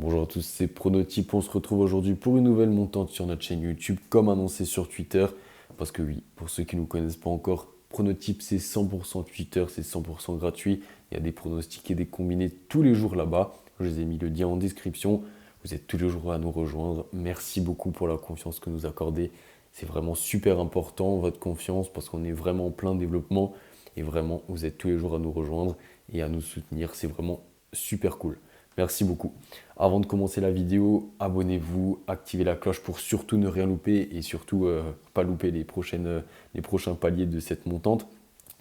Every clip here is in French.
Bonjour à tous, c'est Pronotype. On se retrouve aujourd'hui pour une nouvelle montante sur notre chaîne YouTube, comme annoncé sur Twitter. Parce que oui, pour ceux qui ne nous connaissent pas encore, Pronotype c'est 100% Twitter, c'est 100% gratuit. Il y a des pronostics et des combinés tous les jours là-bas. Je vous ai mis le lien en description. Vous êtes tous les jours à nous rejoindre. Merci beaucoup pour la confiance que nous accordez. C'est vraiment super important, votre confiance, parce qu'on est vraiment en plein développement. Et vraiment, vous êtes tous les jours à nous rejoindre et à nous soutenir. C'est vraiment super cool. Merci beaucoup. Avant de commencer la vidéo, abonnez-vous, activez la cloche pour surtout ne rien louper et surtout pas louper les prochains paliers de cette montante.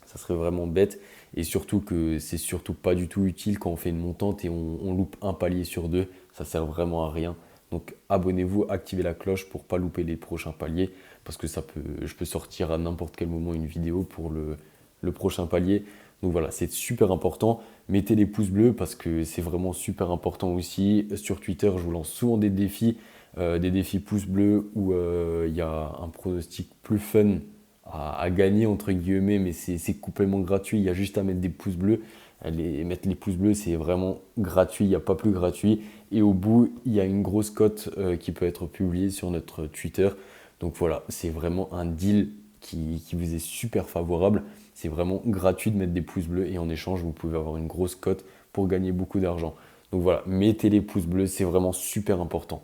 Ça serait vraiment bête et surtout que c'est surtout pas du tout utile quand on fait une montante et on loupe un palier sur deux. Ça sert vraiment à rien. Donc abonnez-vous, activez la cloche pour pas louper les prochains paliers parce que je peux sortir à n'importe quel moment une vidéo pour le prochain palier. Donc voilà, c'est super important. Mettez les pouces bleus parce que c'est vraiment super important aussi. Sur Twitter, je vous lance souvent des défis pouces bleus où il y a un pronostic plus fun à gagner, entre guillemets, mais c'est complètement gratuit. Il y a juste à mettre des pouces bleus. Mettre les pouces bleus, c'est vraiment gratuit, il n'y a pas plus gratuit. Et au bout, il y a une grosse cote qui peut être publiée sur notre Twitter. Donc voilà, c'est vraiment un deal qui vous est super favorable. C'est vraiment gratuit de mettre des pouces bleus et en échange, vous pouvez avoir une grosse cote pour gagner beaucoup d'argent. Donc voilà, mettez les pouces bleus, c'est vraiment super important.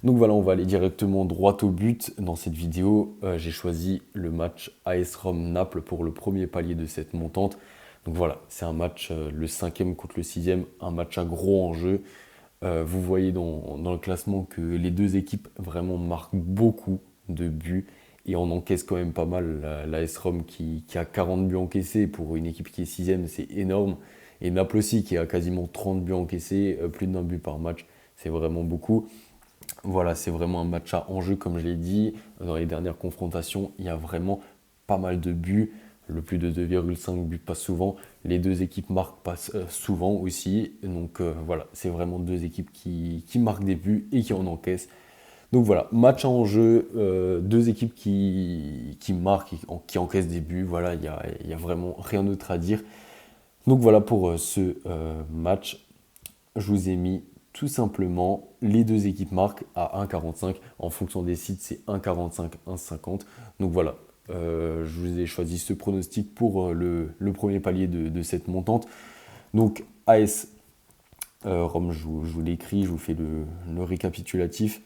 Donc voilà, on va aller directement droit au but dans cette vidéo. J'ai choisi le match AS Rome-Naples pour le premier palier de cette montante. Donc voilà, c'est un match, le 5e contre le 6e, un match à gros enjeu. Vous voyez dans le classement que les deux équipes vraiment marquent beaucoup de buts et on encaisse quand même pas mal. La AS Rome qui a 40 buts encaissés pour une équipe qui est 6e, c'est énorme. Et Naples aussi qui a quasiment 30 buts encaissés, plus d'un but par match, c'est vraiment beaucoup. Voilà, c'est vraiment un match à enjeu, comme je l'ai dit. Dans les dernières confrontations, il y a vraiment pas mal de buts. Le plus de 2,5 buts passe souvent. Les deux équipes marquent pas souvent aussi. Donc voilà, c'est vraiment deux équipes qui marquent des buts et qui en encaissent. Donc voilà, match à enjeu, deux équipes qui marquent, qui encaissent des buts. Voilà, il y a vraiment rien d'autre à dire. Donc voilà pour ce match. Je vous ai mis tout simplement les deux équipes marquent à 1,45. En fonction des sites, c'est 1,45, 1,50. Donc voilà, je vous ai choisi ce pronostic pour le premier palier de cette montante. Donc AS Rome, je vous l'écris, je vous fais le récapitulatif.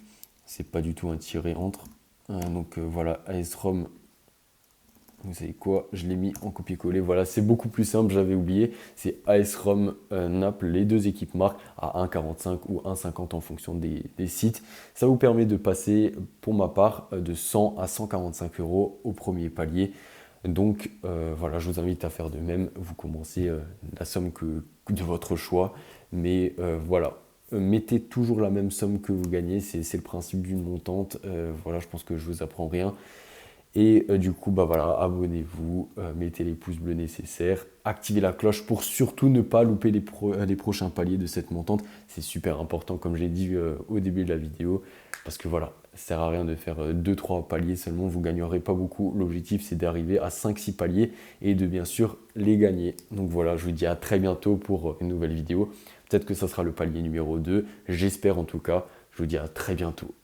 C'est pas du tout un tiré entre. Donc voilà, AS Rome. Vous savez quoi? Je l'ai mis en copier-coller. Voilà, c'est beaucoup plus simple, j'avais oublié. C'est AS Rome, Naples, les deux équipes marquent à 1,45 ou 1,50 en fonction des sites. Ça vous permet de passer, pour ma part, de 100 à 145 euros au premier palier. Donc voilà, je vous invite à faire de même. Vous commencez la somme de votre choix. Mais voilà, mettez toujours la même somme que vous gagnez. C'est le principe d'une montante. Voilà, je pense que je vous apprends rien. Et du coup, bah voilà, abonnez-vous, mettez les pouces bleus nécessaires, activez la cloche pour surtout ne pas louper les prochains paliers de cette montante. C'est super important, comme j'ai dit au début de la vidéo, parce que voilà, ça sert à rien de faire 2-3 paliers seulement, vous ne gagnerez pas beaucoup. L'objectif, c'est d'arriver à 5-6 paliers et de bien sûr les gagner. Donc voilà, je vous dis à très bientôt pour une nouvelle vidéo. Peut-être que ça sera le palier numéro 2, j'espère en tout cas. Je vous dis à très bientôt.